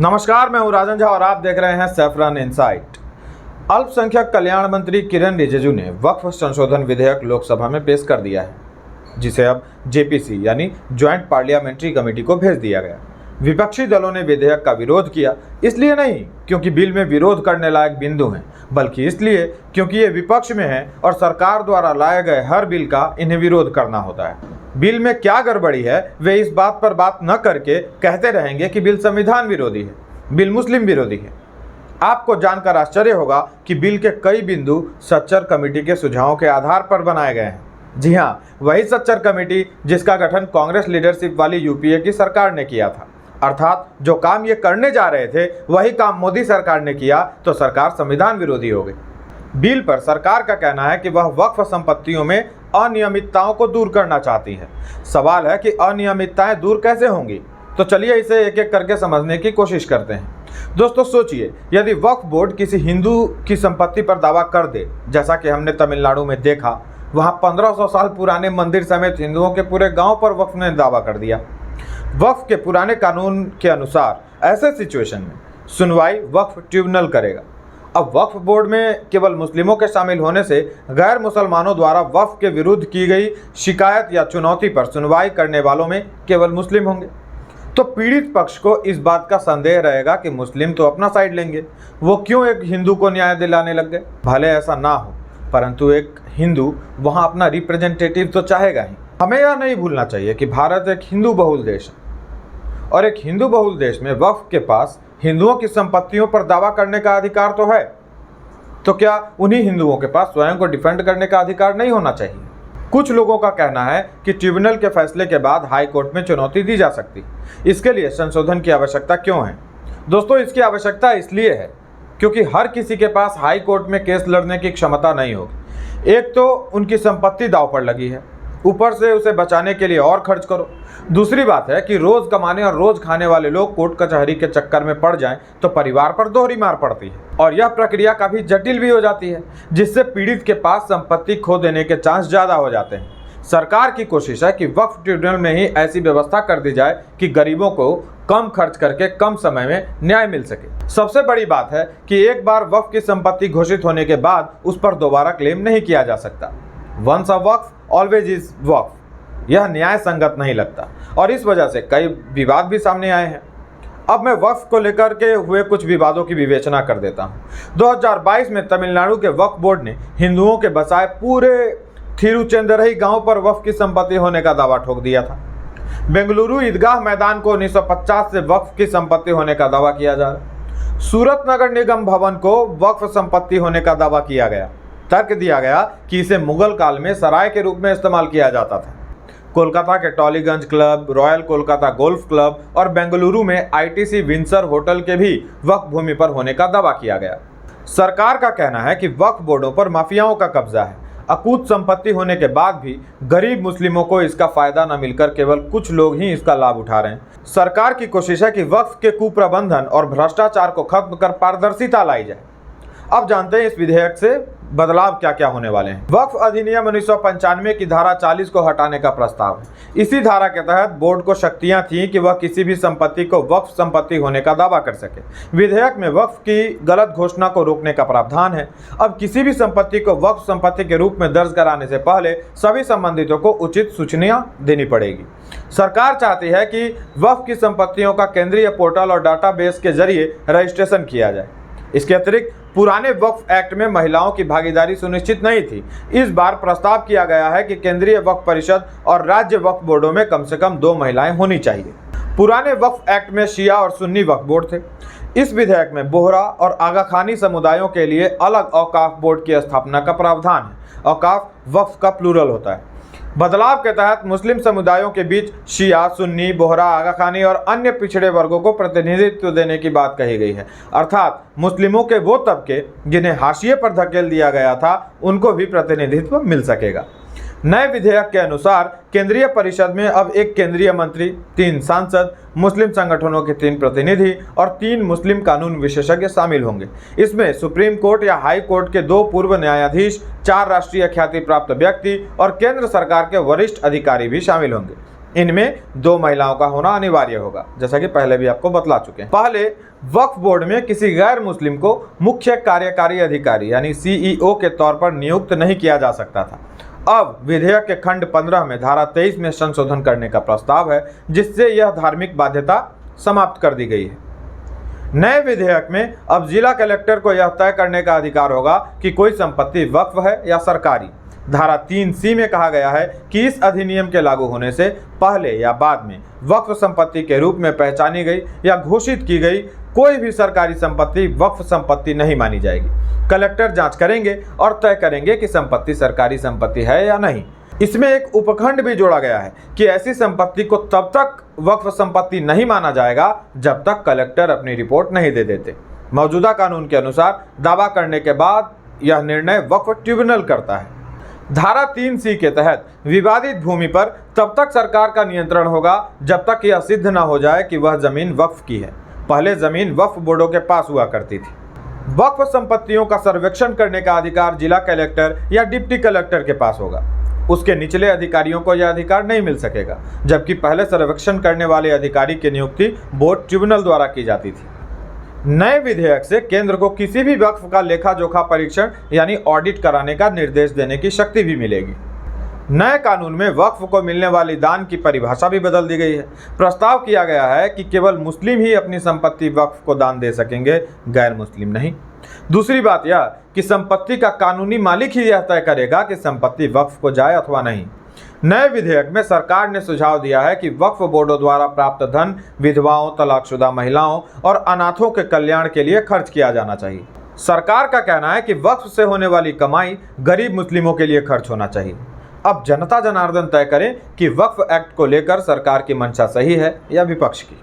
नमस्कार, मैं हूं राजन झा और आप देख रहे हैं सैफरन इनसाइट। अल्पसंख्यक कल्याण मंत्री किरण रिजिजू ने वक्फ संशोधन विधेयक लोकसभा में पेश कर दिया है, जिसे अब जेपीसी यानी ज्वाइंट पार्लियामेंट्री कमेटी को भेज दिया गया। विपक्षी दलों ने विधेयक का विरोध किया, इसलिए नहीं क्योंकि बिल में विरोध करने लायक बिंदु हैं, बल्कि इसलिए क्योंकि ये विपक्ष में है और सरकार द्वारा लाए गए हर बिल का इन्हें विरोध करना होता है। बिल में क्या गड़बड़ी है वे इस बात पर बात न करके कहते रहेंगे कि बिल संविधान विरोधी है, बिल मुस्लिम विरोधी है। आपको जानकर आश्चर्य होगा कि बिल के कई बिंदु सच्चर कमेटी के सुझावों के आधार पर बनाए गए हैं। जी हाँ, वही सच्चर कमेटी जिसका गठन कांग्रेस लीडरशिप वाली यूपीए की सरकार ने किया था। अर्थात जो काम ये करने जा रहे थे वही काम मोदी सरकार ने किया तो सरकार संविधान विरोधी हो गई। बिल पर सरकार का कहना है कि वह वक्फ संपत्तियों में अनियमितताओं को दूर करना चाहती है। सवाल है कि अनियमितताएं दूर कैसे होंगी, तो चलिए इसे एक एक करके समझने की कोशिश करते हैं। दोस्तों सोचिए, यदि वक्फ बोर्ड किसी हिंदू की संपत्ति पर दावा कर दे, जैसा कि हमने तमिलनाडु में देखा, वहां 1500 साल पुराने मंदिर समेत हिंदुओं के पूरे गांव पर वक्फ ने दावा कर दिया। वक्फ के पुराने कानून के अनुसार ऐसे सिचुएशन में सुनवाई वक्फ ट्रिब्यूनल करेगा। अब वक्फ बोर्ड में केवल मुस्लिमों के शामिल होने से गैर मुसलमानों द्वारा वक्फ के विरुद्ध की गई शिकायत या चुनौती पर सुनवाई करने वालों में केवल मुस्लिम होंगे। तो पीड़ित पक्ष को इस बात का संदेह रहेगा कि मुस्लिम तो अपना साइड लेंगे, वो क्यों एक हिंदू को न्याय दिलाने लग गए। भले ऐसा ना हो, परंतु एक हिंदू वहाँ अपना रिप्रेजेंटेटिव तो चाहेगा ही। हमें यह नहीं भूलना चाहिए कि भारत एक हिंदू बहुल देश है और एक हिंदू बहुल देश में वक्फ के पास हिंदुओं की संपत्तियों पर दावा करने का अधिकार तो है, तो क्या उन्हीं हिंदुओं के पास स्वयं को डिफेंड करने का अधिकार नहीं होना चाहिए? कुछ लोगों का कहना है कि ट्रिब्यूनल के फैसले के बाद हाई कोर्ट में चुनौती दी जा सकती। इसके लिए संशोधन की आवश्यकता क्यों है? दोस्तों, इसकी आवश्यकता इसलिए है क्योंकि हर किसी के पास हाई कोर्ट में केस लड़ने की क्षमता नहीं होगी। एक तो उनकी संपत्ति दांव पर लगी है, ऊपर से उसे बचाने के लिए और खर्च करो। दूसरी बात है कि रोज कमाने और रोज खाने वाले लोग कोर्ट कचहरी के चक्कर में पड़ जाएं तो परिवार पर दोहरी मार पड़ती है और यह प्रक्रिया काफी जटिल भी हो जाती है, जिससे पीड़ित के पास संपत्ति खो देने के चांस ज्यादा हो जाते हैं। सरकार की कोशिश है कि वक्फ ट्रिब्यूनल में ही ऐसी व्यवस्था कर दी जाए कि गरीबों को कम खर्च करके कम समय में न्याय मिल सके। सबसे बड़ी बात है कि एक बार वक्फ की संपत्ति घोषित होने के बाद उस पर दोबारा क्लेम नहीं किया जा सकता। Once a waqf always is waqf, यह न्याय संगत नहीं लगता और इस वजह से कई विवाद भी सामने आए हैं। अब मैं वक्फ को लेकर के हुए कुछ विवादों की विवेचना कर देता हूं। 2022 में तमिलनाडु के वक्फ बोर्ड ने हिंदुओं के बसाए पूरे थिरुचेंदुरई गांव पर वक्फ की संपत्ति होने का दावा ठोक दिया था। बेंगलुरु ईदगाह मैदान को 1950 से वक्फ की संपत्ति होने का दावा किया जा रहा। सूरत नगर निगम भवन को वक्फ संपत्ति होने का दावा किया गया। तर्क दिया गया कि इसे मुगल काल में सराय के रूप में इस्तेमाल किया जाता था। कोलकाता के Tollygunge club, royal Kolkata golf club और बेंगलुरु में आईटीसी विंसर होटल के भी वक्फ भूमि पर होने का दावा किया गया। सरकार का कहना है कि वक्फ बोर्डों पर माफियाओं का कब्जा है। अकूत संपत्ति होने के बाद भी गरीब मुस्लिमों को इसका फायदा न मिलकर केवल कुछ लोग ही इसका लाभ उठा रहे हैं। सरकार की कोशिश है कि वक्फ के कुप्रबंधन और भ्रष्टाचार को खत्म कर पारदर्शिता लाई जाए। अब जानते हैं इस विधेयक से बदलाव क्या क्या होने वाले हैं। वक्फ अधिनियम 1995 की धारा 40 को हटाने का प्रस्ताव है। इसी धारा के तहत बोर्ड को शक्तियां थीं कि वह किसी भी संपत्ति को वक्फ संपत्ति होने का दावा कर सके। विधेयक में वक्फ की गलत घोषणा को रोकने का प्रावधान है। अब किसी भी संपत्ति को वक्फ संपत्ति के रूप में दर्ज कराने से पहले सभी संबंधितों को उचित सूचना देनी पड़ेगी। सरकार चाहती है कि वक्फ की संपत्तियों का केंद्रीय पोर्टल और डाटाबेस के जरिए रजिस्ट्रेशन किया जाए। इसके अतिरिक्त पुराने वक्फ एक्ट में महिलाओं की भागीदारी सुनिश्चित नहीं थी। इस बार प्रस्ताव किया गया है कि केंद्रीय वक्फ परिषद और राज्य वक्फ बोर्डों में कम से कम 2 महिलाएं होनी चाहिए। पुराने वक्फ एक्ट में शिया और सुन्नी वक्फ बोर्ड थे। इस विधेयक में बोहरा और आगा खानी समुदायों के लिए अलग औकाफ बोर्ड की स्थापना का प्रावधान है। औकाफ वक्फ का प्लूरल होता है। बदलाव के तहत मुस्लिम समुदायों के बीच शिया, सुन्नी, बोहरा, आगा खानी और अन्य पिछड़े वर्गों को प्रतिनिधित्व देने की बात कही गई है। अर्थात मुस्लिमों के वो तबके जिन्हें हाशिए पर धकेल दिया गया था उनको भी प्रतिनिधित्व मिल सकेगा। नए विधेयक के अनुसार केंद्रीय परिषद में अब 1 केंद्रीय मंत्री, 3 सांसद, मुस्लिम संगठनों के 3 प्रतिनिधि और 3 मुस्लिम कानून विशेषज्ञ शामिल होंगे। इसमें सुप्रीम कोर्ट या हाई कोर्ट के 2 पूर्व न्यायाधीश, 4 राष्ट्रीय ख्याति प्राप्त व्यक्ति और केंद्र सरकार के वरिष्ठ अधिकारी भी शामिल होंगे। इनमें 2 महिलाओं का होना अनिवार्य होगा, जैसा कि पहले भी आपको बतला चुके हैं। पहले वक्फ बोर्ड में किसी गैर मुस्लिम को मुख्य कार्यकारी अधिकारी यानी CEO के तौर पर नियुक्त नहीं किया जा सकता था। अब विधेयक के खंड 15 में धारा 23 में संशोधन करने का प्रस्ताव है, जिससे यह धार्मिक बाध्यता समाप्त कर दी गई है। नए विधेयक में अब जिला कलेक्टर को यह तय करने का अधिकार होगा कि कोई संपत्ति वक्फ है या सरकारी। धारा 3C में कहा गया है कि इस अधिनियम के लागू होने से पहले या बाद में वक्फ संपत्ति के रूप में पहचानी गई या घोषित की गई कोई भी सरकारी संपत्ति वक्फ संपत्ति नहीं मानी जाएगी। कलेक्टर जांच करेंगे और तय करेंगे कि संपत्ति सरकारी संपत्ति है या नहीं। इसमें एक उपखंड भी जोड़ा गया है कि ऐसी संपत्ति को तब तक वक्फ संपत्ति नहीं माना जाएगा जब तक कलेक्टर अपनी रिपोर्ट नहीं दे देते। मौजूदा कानून के अनुसार दावा करने के बाद यह निर्णय वक्फ ट्रिब्यूनल करता है। धारा 3C के तहत विवादित भूमि पर तब तक सरकार का नियंत्रण होगा जब तक यह सिद्ध न हो जाए कि वह जमीन वक्फ की है। पहले जमीन वक्फ बोर्डों के पास हुआ करती थी। वक्फ संपत्तियों का सर्वेक्षण करने का अधिकार जिला कलेक्टर या डिप्टी कलेक्टर के पास होगा। उसके निचले अधिकारियों को यह अधिकार नहीं मिल सकेगा, जबकि पहले सर्वेक्षण करने वाले अधिकारी की नियुक्ति बोर्ड ट्रिब्यूनल द्वारा की जाती थी। नए विधेयक से केंद्र को किसी भी वक्फ का लेखा जोखा परीक्षण यानी ऑडिट कराने का निर्देश देने की शक्ति भी मिलेगी। नए कानून में वक्फ को मिलने वाली दान की परिभाषा भी बदल दी गई है। प्रस्ताव किया गया है कि केवल मुस्लिम ही अपनी संपत्ति वक्फ को दान दे सकेंगे, गैर मुस्लिम नहीं। दूसरी बात यह कि संपत्ति का कानूनी मालिक ही यह तय करेगा कि संपत्ति वक्फ को जाए अथवा नहीं। नए विधेयक में सरकार ने सुझाव दिया है कि वक्फ बोर्डों द्वारा प्राप्त धन विधवाओं, तलाकशुदा महिलाओं और अनाथों के कल्याण के लिए खर्च किया जाना चाहिए। सरकार का कहना है कि वक्फ से होने वाली कमाई गरीब मुस्लिमों के लिए खर्च होना चाहिए। अब जनता जनार्दन तय करें कि वक्फ एक्ट को लेकर सरकार की मंशा सही है या विपक्ष की।